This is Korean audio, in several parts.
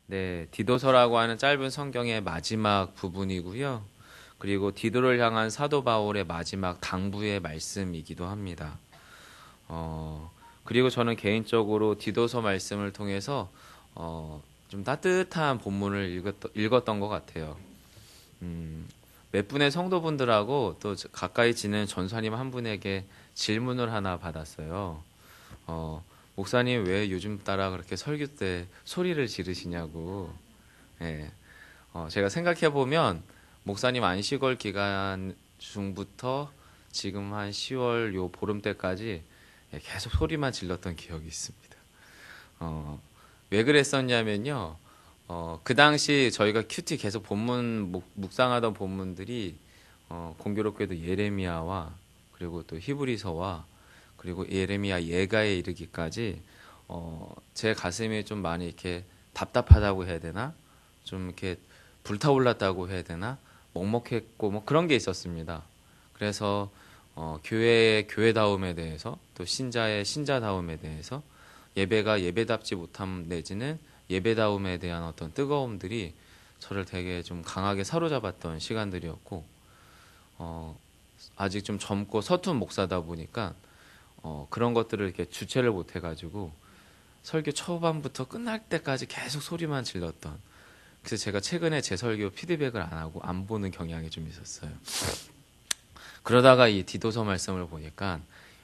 네, 디도서라고 하는 짧은 성경의 마지막 부분이고요. 그리고 디도를 향한 사도 바울의 마지막 당부의 말씀이기도 합니다. 그리고 저는 개인적으로 디도서 말씀을 통해서 좀 따뜻한 본문을 읽었던 것 같아요. 몇 분의 성도분들하고 또 가까이 지낸 전사님 한 분에게 질문을 하나 받았어요. 목사님 왜 요즘 따라 그렇게 설교 때 소리를 지르시냐고. 예. 제가 생각해 보면 목사님 안식월 기간 중부터 지금 한 10월 요 보름 때까지 계속 소리만 질렀던 기억이 있습니다. 왜 그랬었냐면요. 그 당시 저희가 큐티 계속 본문 묵상하던 본문들이 공교롭게도 예레미야와 그리고 또 히브리서와 그리고 예레미야 예가에 이르기까지 제 가슴이 좀 많이 이렇게 답답하다고 해야 되나? 좀 이렇게 불타올랐다고 해야 되나? 먹먹했고 뭐 그런 게 있었습니다. 그래서 교회의 교회다움에 대해서 또 신자의 신자다움에 대해서 예배가 예배답지 못함 내지는 예배다움에 대한 어떤 뜨거움들이 저를 되게 좀 강하게 사로잡았던 시간들이었고 아직 좀 젊고 서툰 목사다 보니까 그런 것들을 이렇게 주체를 못 해가지고 설교 초반부터 끝날 때까지 계속 소리만 질렀던. 그래서 제가 최근에 제 설교 피드백을 안 하고 안 보는 경향이 좀 있었어요. 그러다가 이 디도서 말씀을 보니까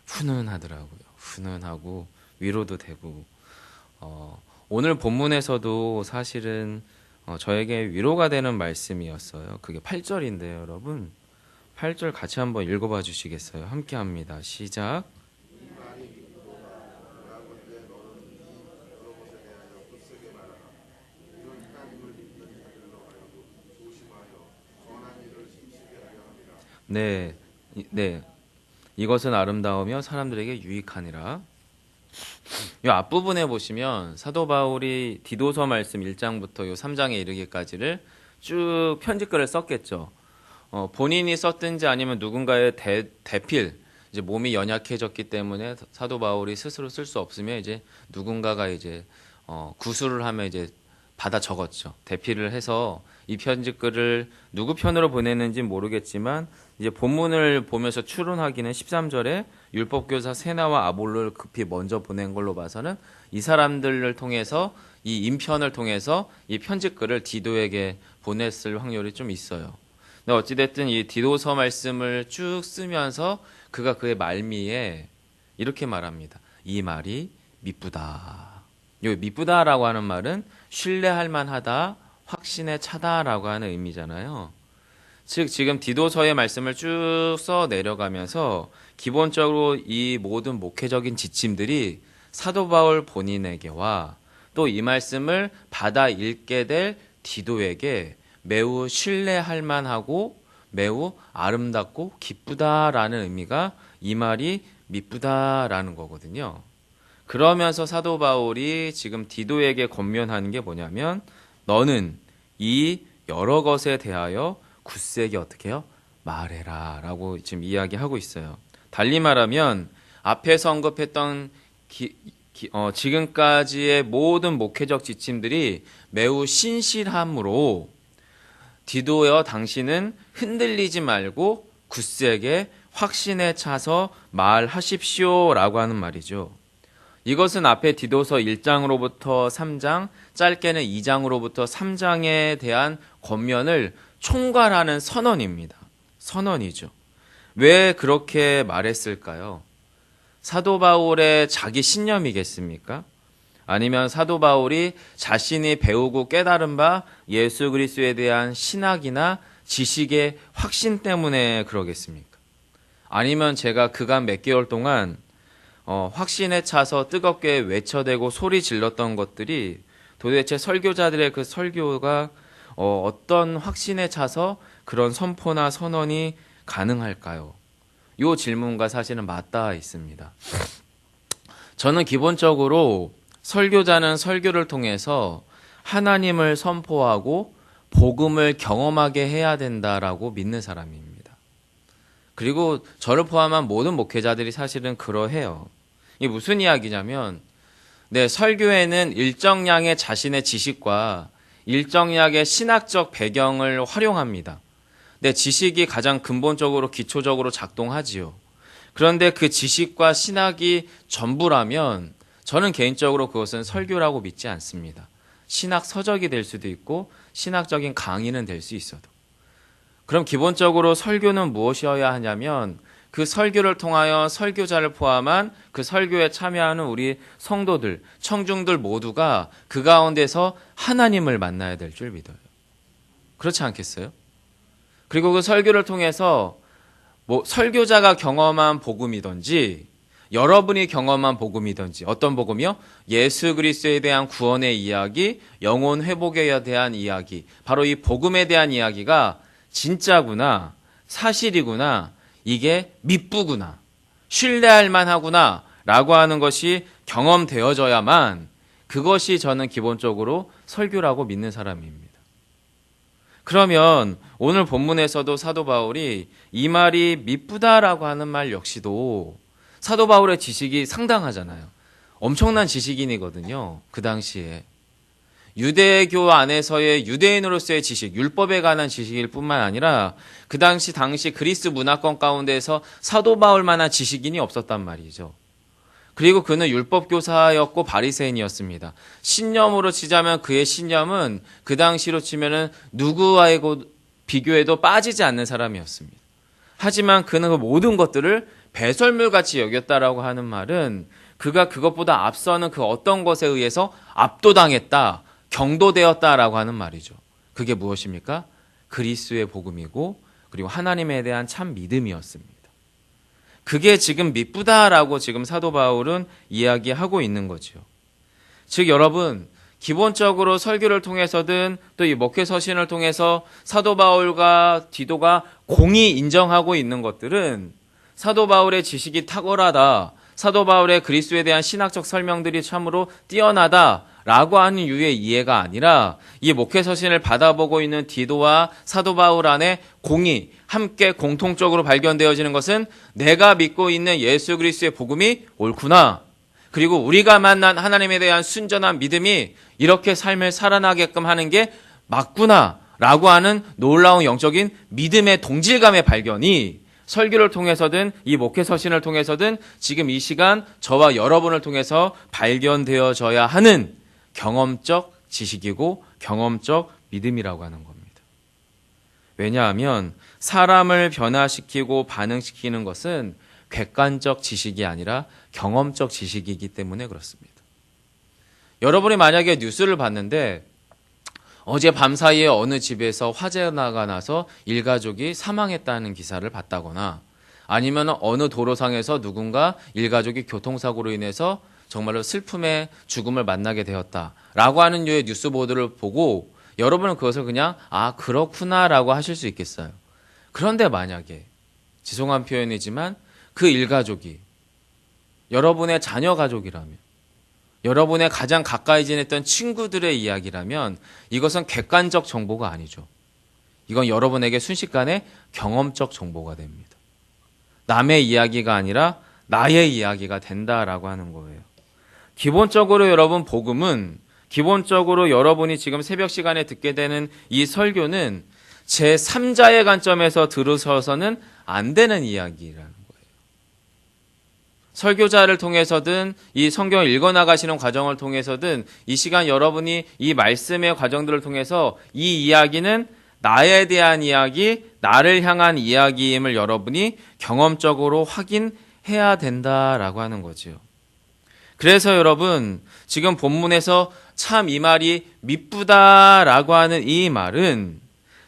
훈훈하더라고요. 훈훈하고 위로도 되고 오늘 본문에서도 사실은 저에게 위로가 되는 말씀이었어요. 그게 8절인데요, 여러분. 8절 같이 한번 읽어봐 주시겠어요? 함께 합니다. 시작. 네, 네. 이것은 아름다우며 사람들에게 유익하니라. 이 앞부분에 보시면 사도 바울이 디도서 말씀 1장부터 요 3장에 이르기까지를 쭉 편집글을 썼겠죠. 본인이 썼든지 아니면 누군가의 대필, 이제 몸이 연약해졌기 때문에 사도 바울이 스스로 쓸 수 없으면 이제 누군가가 이제 구술을 하면 이제 받아 적었죠. 대필을 해서 이 편집글을 누구 편으로 보내는지 모르겠지만 이제 본문을 보면서 추론하기는 13절에 율법교사 세나와 아볼로를 급히 먼저 보낸 걸로 봐서는 이 사람들을 통해서 이 인편을 통해서 이 편집글을 디도에게 보냈을 확률이 좀 있어요. 근데 어찌됐든 이 디도서 말씀을 쭉 쓰면서 그가 그의 말미에 이렇게 말합니다. 이 말이 미쁘다. 요 미쁘다라고 하는 말은 신뢰할 만하다, 확신에 차다라고 하는 의미잖아요. 즉 지금 디도서의 말씀을 쭉 써 내려가면서 기본적으로 이 모든 목회적인 지침들이 사도 바울 본인에게와 또 이 말씀을 받아 읽게 될 디도에게 매우 신뢰할 만하고 매우 아름답고 기쁘다라는 의미가 이 말이 미쁘다라는 거거든요. 그러면서 사도 바울이 지금 디도에게 권면하는 게 뭐냐면 너는 이 여러 것에 대하여 굳세게 어떻게 해요? 말해라 라고 지금 이야기하고 있어요. 달리 말하면 앞에서 언급했던 지금까지의 모든 목회적 지침들이 매우 신실함으로 디도여 당신은 흔들리지 말고 굳세게 확신에 차서 말하십시오라고 하는 말이죠. 이것은 앞에 디도서 1장으로부터 3장, 짧게는 2장으로부터 3장에 대한 권면을 총괄하는 선언입니다. 선언이죠. 왜 그렇게 말했을까요? 사도 바울의 자기 신념이겠습니까? 아니면 사도 바울이 자신이 배우고 깨달은 바 예수 그리스도에 대한 신학이나 지식의 확신 때문에 그러겠습니까? 아니면 제가 그간 몇 개월 동안 확신에 차서 뜨겁게 외쳐대고 소리 질렀던 것들이 도대체 설교자들의 그 설교가 어떤 확신에 차서 그런 선포나 선언이 가능할까요? 이 질문과 사실은 맞닿아 있습니다. 저는 기본적으로 설교자는 설교를 통해서 하나님을 선포하고 복음을 경험하게 해야 된다라고 믿는 사람입니다. 그리고 저를 포함한 모든 목회자들이 사실은 그러해요. 이게 무슨 이야기냐면 설교에는 일정량의 자신의 지식과 일정약의 신학적 배경을 활용합니다. 내 지식이 가장 근본적으로 기초적으로 작동하지요. 그런데 그 지식과 신학이 전부라면 저는 개인적으로 그것은 설교라고 믿지 않습니다. 신학 서적이 될 수도 있고 신학적인 강의는 될 수 있어도. 그럼 기본적으로 설교는 무엇이어야 하냐면 그 설교를 통하여 설교자를 포함한 그 설교에 참여하는 우리 성도들, 청중들 모두가 그 가운데서 하나님을 만나야 될 줄 믿어요. 그렇지 않겠어요? 그리고 그 설교를 통해서 설교자가 경험한 복음이든지 여러분이 경험한 복음이든지 어떤 복음이요? 예수 그리스도에 대한 구원의 이야기, 영혼 회복에 대한 이야기, 바로 이 복음에 대한 이야기가 진짜구나, 사실이구나, 이게 믿부구나, 신뢰할 만하구나 라고 하는 것이 경험되어져야만 그것이 저는 기본적으로 설교라고 믿는 사람입니다. 그러면 오늘 본문에서도 사도 바울이 이 말이 믿부다라고 하는 말 역시도 사도 바울의 지식이 상당하잖아요. 엄청난 지식인이거든요. 그 당시에. 유대교 안에서의 유대인으로서의 지식, 율법에 관한 지식일 뿐만 아니라 그 당시 그리스 문화권 가운데서 사도 바울만한 지식인이 없었단 말이죠. 그리고 그는 율법교사였고 바리새인이었습니다. 신념으로 치자면 그의 신념은 그 당시로 치면은 누구와의 비교해도 빠지지 않는 사람이었습니다. 하지만 그는 그 모든 것들을 배설물같이 여겼다라고 하는 말은 그가 그것보다 앞서는 그 어떤 것에 의해서 압도당했다, 경도되었다라고 하는 말이죠. 그게 무엇입니까? 그리스도의 복음이고 그리고 하나님에 대한 참 믿음이었습니다. 그게 지금 믿부다라고 지금 사도 바울은 이야기하고 있는 거죠. 즉 여러분, 기본적으로 설교를 통해서든 또 이 목회 서신을 통해서 사도 바울과 디도가 공히 인정하고 있는 것들은 사도 바울의 지식이 탁월하다, 사도 바울의 그리스도에 대한 신학적 설명들이 참으로 뛰어나다라고 하는 유의 이해가 아니라 이 목회 서신을 받아보고 있는 디도와 사도 바울 안에 공이 함께 공통적으로 발견되어지는 것은 내가 믿고 있는 예수 그리스도의 복음이 옳구나, 그리고 우리가 만난 하나님에 대한 순전한 믿음이 이렇게 삶을 살아나게끔 하는 게 맞구나 라고 하는 놀라운 영적인 믿음의 동질감의 발견이 설교를 통해서든 이 목회 서신을 통해서든 지금 이 시간 저와 여러분을 통해서 발견되어져야 하는 경험적 지식이고 경험적 믿음이라고 하는 겁니다. 왜냐하면 사람을 변화시키고 반응시키는 것은 객관적 지식이 아니라 경험적 지식이기 때문에 그렇습니다. 여러분이 만약에 뉴스를 봤는데 어제 밤사이에 어느 집에서 화재가 나서 일가족이 사망했다는 기사를 봤다거나 아니면 어느 도로상에서 누군가 일가족이 교통사고로 인해서 정말로 슬픔의 죽음을 만나게 되었다라고 하는 류의 뉴스 보도를 보고 여러분은 그것을 그냥 아 그렇구나라고 하실 수 있겠어요. 그런데 만약에 죄송한 표현이지만 그 일가족이 여러분의 자녀 가족이라면 여러분의 가장 가까이 지냈던 친구들의 이야기라면 이것은 객관적 정보가 아니죠. 이건 여러분에게 순식간에 경험적 정보가 됩니다. 남의 이야기가 아니라 나의 이야기가 된다라고 하는 거예요. 기본적으로 여러분 복음은 기본적으로 여러분이 지금 새벽 시간에 듣게 되는 이 설교는 제3자의 관점에서 들으셔서는 안 되는 이야기라는 거예요. 설교자를 통해서든 이 성경을 읽어나가시는 과정을 통해서든 이 시간 여러분이 이 말씀의 과정들을 통해서 이 이야기는 나에 대한 이야기, 나를 향한 이야기임을 여러분이 경험적으로 확인해야 된다라고 하는 거죠. 그래서 여러분 지금 본문에서 참 이 말이 믿부다라고 하는 이 말은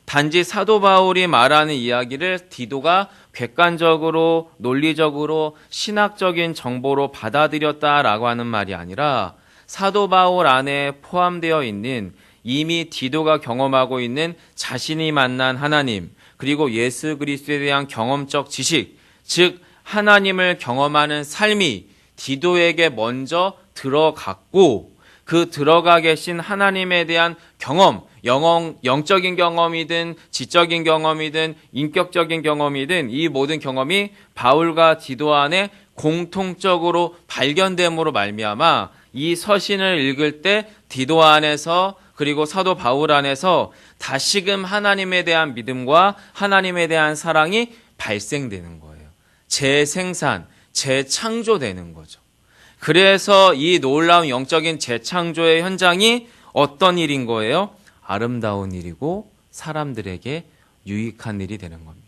단지 사도 바울이 말하는 이야기를 디도가 객관적으로 논리적으로 신학적인 정보로 받아들였다라고 하는 말이 아니라 사도 바울 안에 포함되어 있는 이미 디도가 경험하고 있는 자신이 만난 하나님 그리고 예수 그리스도에 대한 경험적 지식, 즉 하나님을 경험하는 삶이 디도에게 먼저 들어갔고 그 들어가 계신 하나님에 대한 경험, 영적인 경험이든 지적인 경험이든 인격적인 경험이든 이 모든 경험이 바울과 디도 안에 공통적으로 발견됨으로 말미암아 이 서신을 읽을 때 디도 안에서 그리고 사도 바울 안에서 다시금 하나님에 대한 믿음과 하나님에 대한 사랑이 발생되는 거예요. 재생산, 재창조되는 거죠. 그래서 이 놀라운 영적인 재창조의 현장이 어떤 일인 거예요? 아름다운 일이고 사람들에게 유익한 일이 되는 겁니다.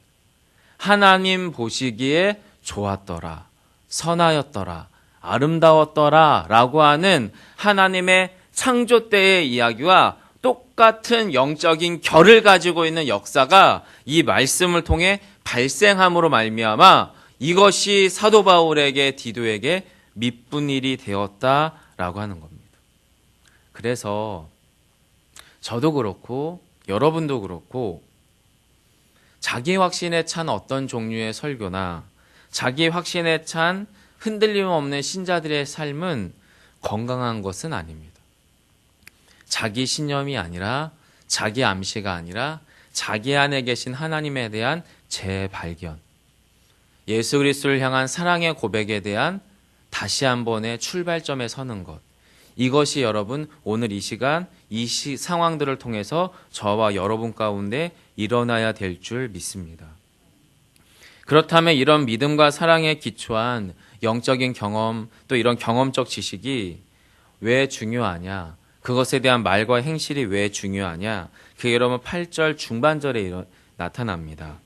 하나님 보시기에 좋았더라, 선하였더라, 아름다웠더라 라고 하는 하나님의 창조 때의 이야기와 똑같은 영적인 결을 가지고 있는 역사가 이 말씀을 통해 발생함으로 말미암아 이것이 사도 바울에게 디도에게 미쁜 일이 되었다라고 하는 겁니다. 그래서 저도 그렇고 여러분도 그렇고 자기 확신에 찬 어떤 종류의 설교나 자기 확신에 찬 흔들림 없는 신자들의 삶은 건강한 것은 아닙니다. 자기 신념이 아니라 자기 암시가 아니라 자기 안에 계신 하나님에 대한 재발견, 예수 그리스도를 향한 사랑의 고백에 대한 다시 한번의 출발점에 서는 것, 이것이 여러분 오늘 이 시간 이 상황들을 통해서 저와 여러분 가운데 일어나야 될 줄 믿습니다. 그렇다면 이런 믿음과 사랑에 기초한 영적인 경험, 또 이런 경험적 지식이 왜 중요하냐, 그것에 대한 말과 행실이 왜 중요하냐, 그게 여러분 8절 중반절에 나타납니다.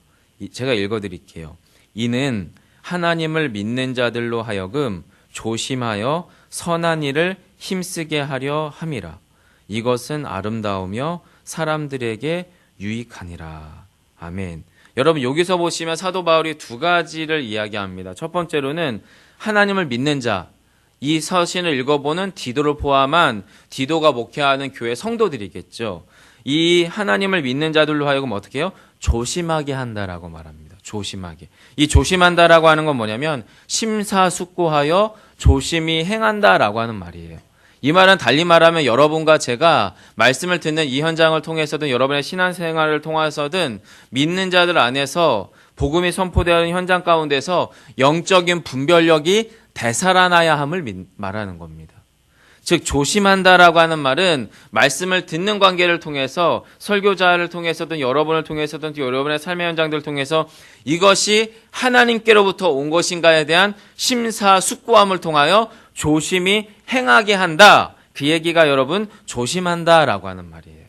제가 읽어드릴게요. 이는 하나님을 믿는 자들로 하여금 조심하여 선한 일을 힘쓰게 하려 함이라. 이것은 아름다우며 사람들에게 유익하니라. 아멘. 여러분 여기서 보시면 사도 바울이 두 가지를 이야기합니다. 첫 번째로는 하나님을 믿는 자, 이 서신을 읽어보는 디도를 포함한 디도가 목회하는 교회 성도들이겠죠. 이 하나님을 믿는 자들로 하여금 어떻게 해요? 조심하게 한다라고 말합니다. 조심하게. 이 조심한다라고 하는 건 뭐냐면 심사숙고하여 조심히 행한다라고 하는 말이에요. 이 말은 달리 말하면 여러분과 제가 말씀을 듣는 이 현장을 통해서든 여러분의 신앙생활을 통해서든 믿는 자들 안에서 복음이 선포되는 현장 가운데서 영적인 분별력이 되살아나야 함을 말하는 겁니다. 즉 조심한다라고 하는 말은 말씀을 듣는 관계를 통해서 설교자를 통해서든 여러분을 통해서든 여러분의 삶의 현장들을 통해서 이것이 하나님께로부터 온 것인가에 대한 심사숙고함을 통하여 조심히 행하게 한다. 그 얘기가 여러분 조심한다라고 하는 말이에요.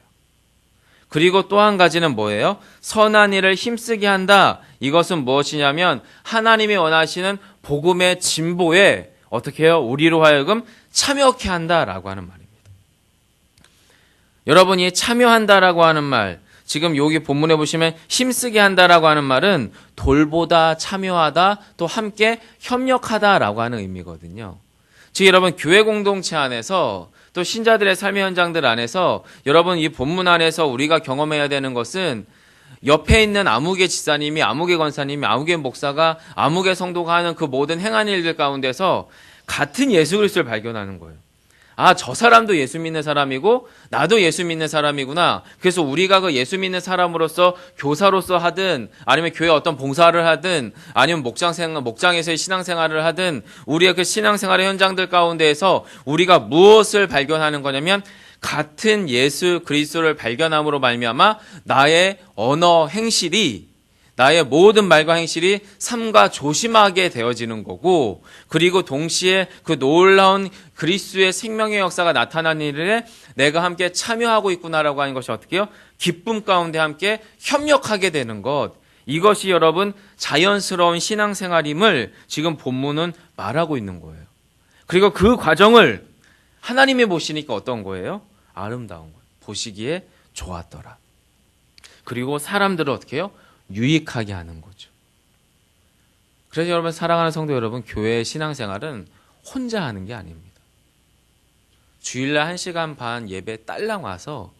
그리고 또 한 가지는 뭐예요? 선한 일을 힘쓰게 한다. 이것은 무엇이냐면 하나님이 원하시는 복음의 진보에 어떻게 해요? 우리로 하여금 참여케 한다라고 하는 말입니다. 여러분이 참여한다라고 하는 말, 지금 여기 본문에 보시면 힘쓰게 한다라고 하는 말은 돌보다, 참여하다, 또 함께 협력하다라고 하는 의미거든요. 즉 여러분 교회 공동체 안에서 또 신자들의 삶의 현장들 안에서 여러분 이 본문 안에서 우리가 경험해야 되는 것은 옆에 있는 아무개 지사님이, 아무개 권사님이, 아무개 목사가, 아무개 성도가 하는 그 모든 행한 일들 가운데서 같은 예수 그리스도를 발견하는 거예요. 아, 저 사람도 예수 믿는 사람이고 나도 예수 믿는 사람이구나. 그래서 우리가 그 예수 믿는 사람으로서 교사로서 하든 아니면 교회 어떤 봉사를 하든 아니면 목장에서의 신앙생활을 하든 우리의 그 신앙생활의 현장들 가운데에서 우리가 무엇을 발견하는 거냐면 같은 예수 그리스도를 발견함으로 말미암아 나의 언어 행실이, 나의 모든 말과 행실이 삼가 조심하게 되어지는 거고, 그리고 동시에 그 놀라운 그리스도의 생명의 역사가 나타나는 일에 내가 함께 참여하고 있구나라고 하는 것이 어떻게 해요? 기쁨 가운데 함께 협력하게 되는 것. 이것이 여러분 자연스러운 신앙생활임을 지금 본문은 말하고 있는 거예요. 그리고 그 과정을 하나님이 보시니까 어떤 거예요? 아름다운 거예요. 보시기에 좋았더라. 그리고 사람들을 어떻게 해요? 유익하게 하는 거죠. 그래서 여러분 사랑하는 성도 여러분, 교회의 신앙생활은 혼자 하는 게 아닙니다. 주일날 1시간 반 예배 딸랑 와서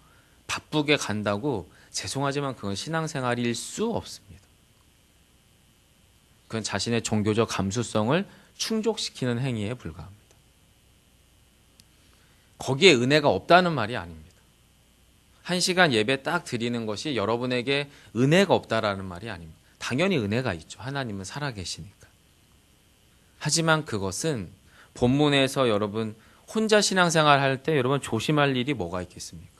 바쁘게 간다고 죄송하지만 그건 신앙생활일 수 없습니다. 그건 자신의 종교적 감수성을 충족시키는 행위에 불과합니다. 거기에 은혜가 없다는 말이 아닙니다. 1시간 예배 딱 드리는 것이 여러분에게 은혜가 없다라는 말이 아닙니다. 당연히 은혜가 있죠. 하나님은 살아계시니까. 하지만 그것은 본문에서 여러분 혼자 신앙생활 할 때 여러분 조심할 일이 뭐가 있겠습니까?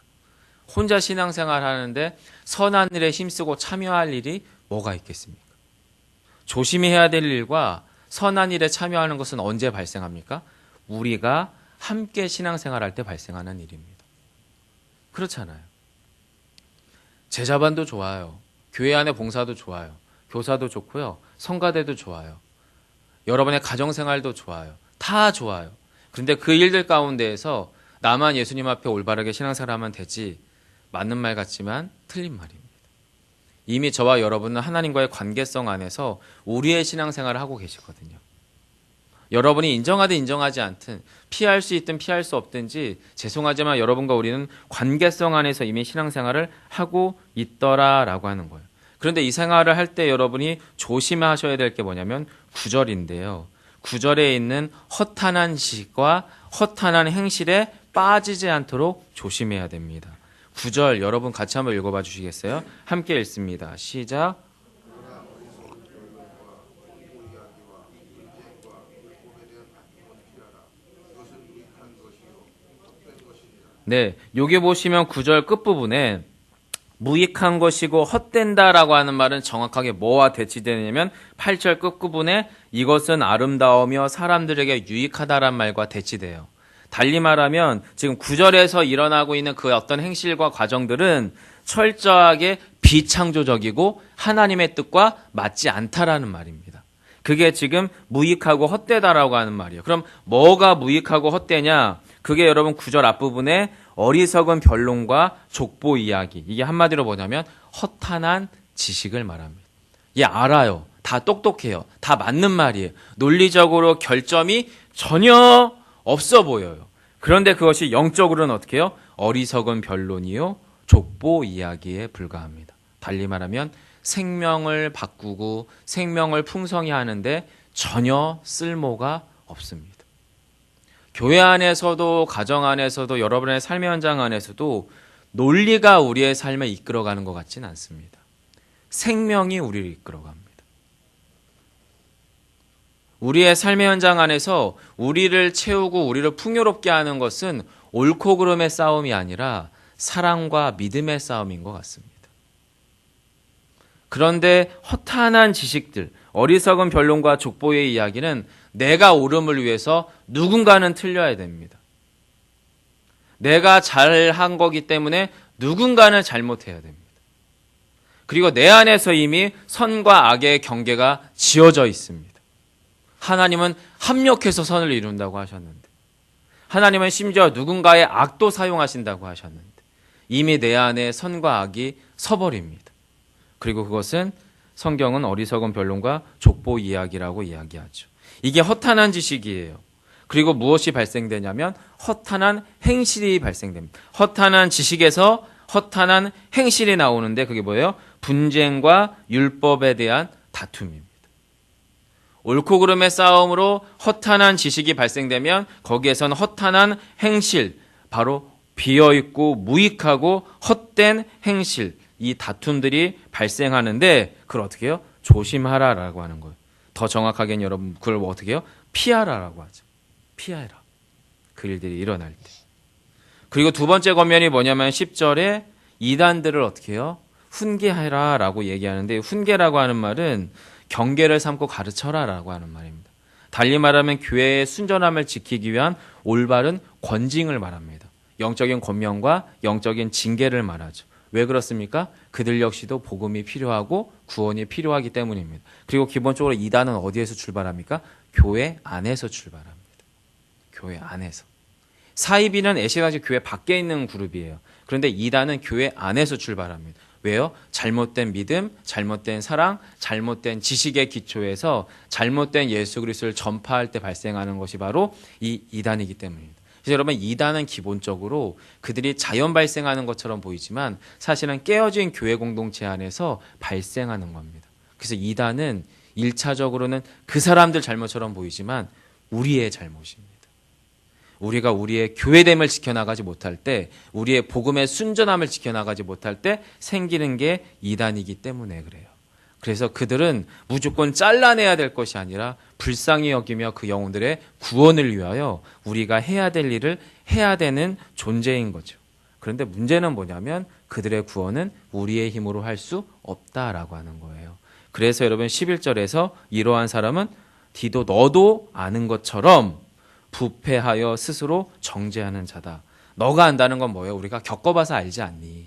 혼자 신앙생활 하는데 선한 일에 힘쓰고 참여할 일이 뭐가 있겠습니까? 조심히 해야 될 일과 선한 일에 참여하는 것은 언제 발생합니까? 우리가 함께 신앙생활할 때 발생하는 일입니다. 그렇잖아요. 제자반도 좋아요. 교회 안에 봉사도 좋아요. 교사도 좋고요. 성가대도 좋아요. 여러분의 가정생활도 좋아요. 다 좋아요. 그런데 그 일들 가운데에서 나만 예수님 앞에 올바르게 신앙생활하면 되지, 맞는 말 같지만 틀린 말입니다. 이미 저와 여러분은 하나님과의 관계성 안에서 우리의 신앙생활을 하고 계시거든요. 여러분이 인정하든 인정하지 않든, 피할 수 있든 피할 수 없든지 죄송하지만 여러분과 우리는 관계성 안에서 이미 신앙생활을 하고 있더라라고 하는 거예요. 그런데 이 생활을 할 때 여러분이 조심하셔야 될 게 뭐냐면 9절인데요. 9절에 있는 허탄한 지식과 허탄한 행실에 빠지지 않도록 조심해야 됩니다. 9절 여러분 같이 한번 읽어봐 주시겠어요? 함께 읽습니다. 시작. 네, 여기 보시면 9절 끝부분에 무익한 것이고 헛된다라고 하는 말은 정확하게 뭐와 대치되냐면 8절 끝부분에 이것은 아름다우며 사람들에게 유익하다란 말과 대치돼요. 달리 말하면 지금 9절에서 일어나고 있는 그 어떤 행실과 과정들은 철저하게 비창조적이고 하나님의 뜻과 맞지 않다라는 말입니다. 그게 지금 무익하고 헛되다라고 하는 말이에요. 그럼 뭐가 무익하고 헛되냐? 그게 여러분 9절 앞부분에 어리석은 변론과 족보 이야기, 이게 한마디로 뭐냐면 허탄한 지식을 말합니다. 얘 알아요. 다 똑똑해요. 다 맞는 말이에요. 논리적으로 결점이 전혀 없어 보여요. 그런데 그것이 영적으로는 어떻게 해요? 어리석은 변론이요 족보 이야기에 불과합니다. 달리 말하면 생명을 바꾸고 생명을 풍성히 하는데 전혀 쓸모가 없습니다. 교회 안에서도 가정 안에서도 여러분의 삶의 현장 안에서도 논리가 우리의 삶을 이끌어가는 것 같지는 않습니다. 생명이 우리를 이끌어갑니다. 우리의 삶의 현장 안에서 우리를 채우고 우리를 풍요롭게 하는 것은 옳고 그름의 싸움이 아니라 사랑과 믿음의 싸움인 것 같습니다. 그런데 허탄한 지식들, 어리석은 변론과 족보의 이야기는 내가 옳음을 위해서 누군가는 틀려야 됩니다. 내가 잘한 거기 때문에 누군가는 잘못해야 됩니다. 그리고 내 안에서 이미 선과 악의 경계가 지어져 있습니다. 하나님은 합력해서 선을 이룬다고 하셨는데, 하나님은 심지어 누군가의 악도 사용하신다고 하셨는데 이미 내 안에 선과 악이 서버립니다. 그리고 그것은 성경은 어리석은 변론과 족보 이야기라고 이야기하죠. 이게 허탄한 지식이에요. 그리고 무엇이 발생되냐면 허탄한 행실이 발생됩니다. 허탄한 지식에서 허탄한 행실이 나오는데 그게 뭐예요? 분쟁과 율법에 대한 다툼입니다. 옳고 그름의 싸움으로 허탄한 지식이 발생되면 거기에선 허탄한 행실, 바로 비어있고 무익하고 헛된 행실, 이 다툼들이 발생하는데 그걸 어떻게 해요? 조심하라라고 하는 거예요. 더 정확하게는 여러분 그걸 어떻게 해요? 피하라라고 하죠. 피하라. 그 일들이 일어날 때. 그리고 두 번째 권면이 뭐냐면 10절에 이단들을 어떻게 해요? 훈계하라라고 얘기하는데 훈계라고 하는 말은 경계를 삼고 가르쳐라라고 하는 말입니다. 달리 말하면 교회의 순전함을 지키기 위한 올바른 권징을 말합니다. 영적인 권면과 영적인 징계를 말하죠. 왜 그렇습니까? 그들 역시도 복음이 필요하고 구원이 필요하기 때문입니다. 그리고 기본적으로 이단은 어디에서 출발합니까? 교회 안에서 출발합니다. 교회 안에서. 사이비는 애시가지 교회 밖에 있는 그룹이에요. 그런데 이단은 교회 안에서 출발합니다. 왜요? 잘못된 믿음, 잘못된 사랑, 잘못된 지식의 기초에서 잘못된 예수 그리스도를 전파할 때 발생하는 것이 바로 이 이단이기 때문입니다. 그래서 여러분 이단은 기본적으로 그들이 자연 발생하는 것처럼 보이지만 사실은 깨어진 교회 공동체 안에서 발생하는 겁니다. 그래서 이단은 1차적으로는 그 사람들 잘못처럼 보이지만 우리의 잘못입니다. 우리가 우리의 교회됨을 지켜나가지 못할 때, 우리의 복음의 순전함을 지켜나가지 못할 때 생기는 게 이단이기 때문에 그래요. 그래서 그들은 무조건 잘라내야 될 것이 아니라 불쌍히 여기며 그 영혼들의 구원을 위하여 우리가 해야 될 일을 해야 되는 존재인 거죠. 그런데 문제는 뭐냐면 그들의 구원은 우리의 힘으로 할 수 없다라고 하는 거예요. 그래서 여러분 11절에서 이러한 사람은 디도 너도 아는 것처럼 부패하여 스스로 정죄하는 자다. 너가 안다는 건 뭐예요? 우리가 겪어봐서 알지 않니?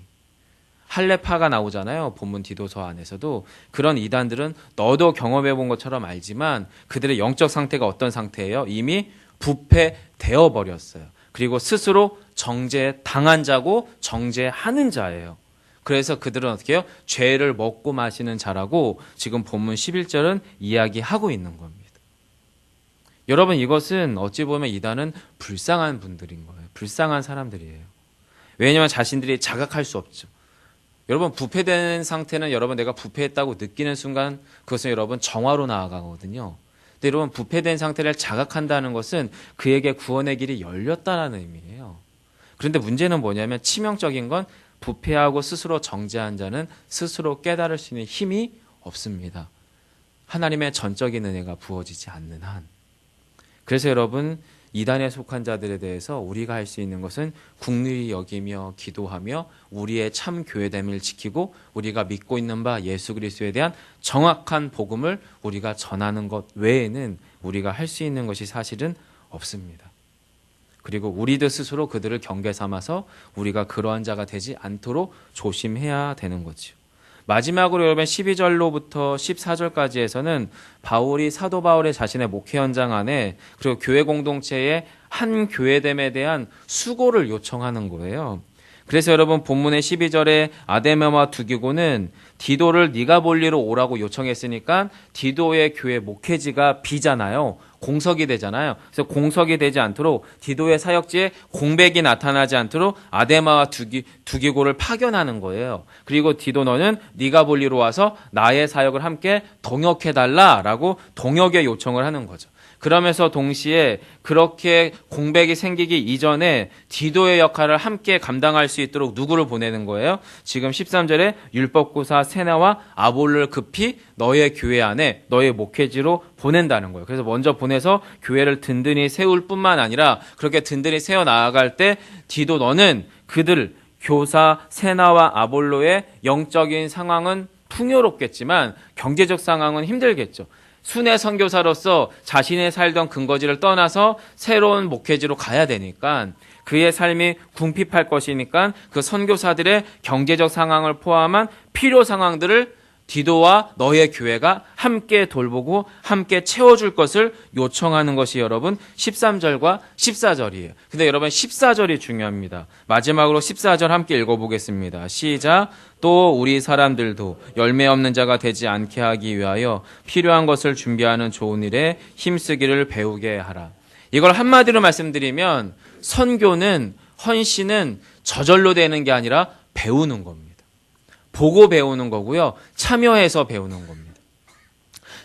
할례파가 나오잖아요. 본문 디도서 안에서도. 그런 이단들은 너도 경험해 본 것처럼 알지만 그들의 영적 상태가 어떤 상태예요? 이미 부패되어 버렸어요. 그리고 스스로 정죄당한 자고 정죄하는 자예요. 그래서 그들은 어떻게 해요? 죄를 먹고 마시는 자라고 지금 본문 11절은 이야기하고 있는 겁니다. 여러분, 이것은 어찌 보면 이단은 불쌍한 분들인 거예요. 불쌍한 사람들이에요. 왜냐하면 자신들이 자각할 수 없죠. 여러분, 부패된 상태는 여러분 내가 부패했다고 느끼는 순간 그것은 여러분 정화로 나아가거든요. 근데 여러분, 부패된 상태를 자각한다는 것은 그에게 구원의 길이 열렸다는 의미예요. 그런데 문제는 뭐냐면 치명적인 건 부패하고 스스로 정죄한 자는 스스로 깨달을 수 있는 힘이 없습니다. 하나님의 전적인 은혜가 부어지지 않는 한. 그래서 여러분, 이단에 속한 자들에 대해서 우리가 할 수 있는 것은 긍휼히 여기며 기도하며 우리의 참 교회됨을 지키고 우리가 믿고 있는 바 예수 그리스도에 대한 정확한 복음을 우리가 전하는 것 외에는 우리가 할 수 있는 것이 사실은 없습니다. 그리고 우리도 스스로 그들을 경계 삼아서 우리가 그러한 자가 되지 않도록 조심해야 되는 거죠. 마지막으로 여러분 12절로부터 14절까지에서는 바울이 사도 바울의 자신의 목회 현장 안에 그리고 교회 공동체의 한 교회됨에 대한 수고를 요청하는 거예요. 그래서 여러분 본문의 12절에 아데마와 두기고는 디도를 니가볼리로 오라고 요청했으니까 디도의 교회 목회지가 비잖아요. 공석이 되잖아요. 그래서 공석이 되지 않도록 디도의 사역지에 공백이 나타나지 않도록 아데마와 두기고를 파견하는 거예요. 그리고 디도 너는 니가볼리로 와서 나의 사역을 함께 동역해달라라고 동역의 요청을 하는 거죠. 그러면서 동시에 그렇게 공백이 생기기 이전에 디도의 역할을 함께 감당할 수 있도록 누구를 보내는 거예요? 지금 13절에 율법고사 세나와 아볼로를 급히 너의 교회 안에 너의 목회지로 보낸다는 거예요. 그래서 먼저 보내서 교회를 든든히 세울 뿐만 아니라 그렇게 든든히 세워 나아갈 때 디도 너는 그들 교사 세나와 아볼로의 영적인 상황은 풍요롭겠지만 경제적 상황은 힘들겠죠. 순회 선교사로서 자신의 살던 근거지를 떠나서 새로운 목회지로 가야 되니까 그의 삶이 궁핍할 것이니까 그 선교사들의 경제적 상황을 포함한 필요 상황들을 디도와 너의 교회가 함께 돌보고 함께 채워줄 것을 요청하는 것이 여러분 13절과 14절이에요. 근데 여러분 14절이 중요합니다. 마지막으로 14절 함께 읽어보겠습니다. 시작. 또 우리 사람들도 열매 없는 자가 되지 않게 하기 위하여 필요한 것을 준비하는 좋은 일에 힘쓰기를 배우게 하라. 이걸 한마디로 말씀드리면 선교는 헌신은 저절로 되는 게 아니라 배우는 겁니다. 보고 배우는 거고요. 참여해서 배우는 겁니다.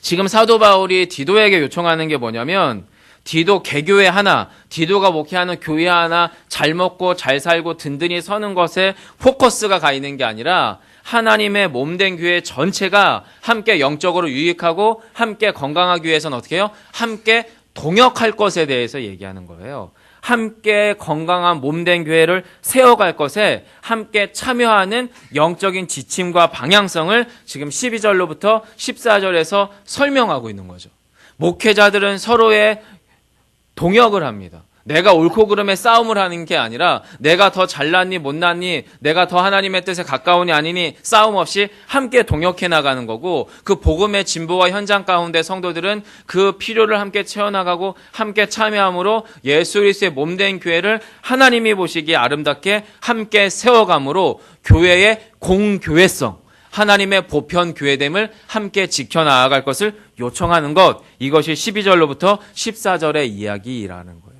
지금 사도 바울이 디도에게 요청하는 게 뭐냐면 디도 개교회 하나, 디도가 목회하는 교회 하나 잘 먹고 잘 살고 든든히 서는 것에 포커스가 가 있는 게 아니라 하나님의 몸된 교회 전체가 함께 영적으로 유익하고 함께 건강하기 위해서는 어떻게 해요? 함께 동역할 것에 대해서 얘기하는 거예요. 함께 건강한 몸된 교회를 세워갈 것에 함께 참여하는 영적인 지침과 방향성을 지금 12절로부터 14절에서 설명하고 있는 거죠. 목회자들은 서로의 동역을 합니다. 내가 옳고 그름의 싸움을 하는 게 아니라 내가 더 잘났니 못났니 내가 더 하나님의 뜻에 가까우니 아니니 싸움 없이 함께 동역해 나가는 거고 그 복음의 진보와 현장 가운데 성도들은 그 필요를 함께 채워나가고 함께 참여함으로 예수 그리스도의 몸된 교회를 하나님이 보시기에 아름답게 함께 세워감으로 교회의 공교회성 하나님의 보편 교회됨을 함께 지켜나갈 것을 요청하는 것 이것이 12절로부터 14절의 이야기라는 거예요.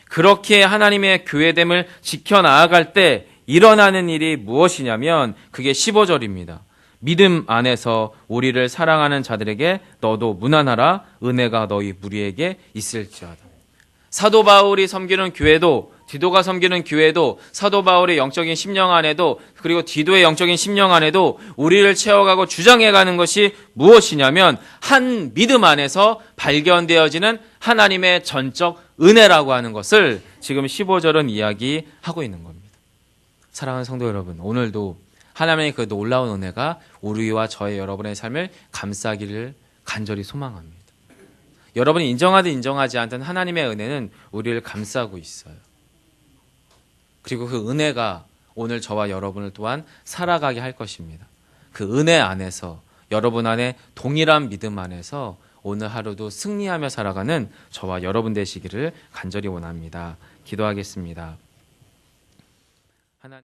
그렇게 하나님의 교회됨을 지켜나갈 때 일어나는 일이 무엇이냐면 그게 15절입니다. 믿음 안에서 우리를 사랑하는 자들에게 너도 무난하라 은혜가 너희 무리에게 있을지어다. 사도 바울이 섬기는 교회도 디도가 섬기는 교회도 사도 바울의 영적인 심령 안에도 그리고 디도의 영적인 심령 안에도 우리를 채워가고 주장해가는 것이 무엇이냐면 한 믿음 안에서 발견되어지는 하나님의 전적 은혜라고 하는 것을 지금 15절은 이야기하고 있는 겁니다. 사랑하는 성도 여러분, 오늘도 하나님의 그 놀라운 은혜가 우리와 저의 여러분의 삶을 감싸기를 간절히 소망합니다. 여러분이 인정하든 인정하지 않든 하나님의 은혜는 우리를 감싸고 있어요. 그리고 그 은혜가 오늘 저와 여러분을 또한 살아가게 할 것입니다. 그 은혜 안에서, 여러분 안에 동일한 믿음 안에서 오늘 하루도 승리하며 살아가는 저와 여러분 되시기를 간절히 원합니다. 기도하겠습니다.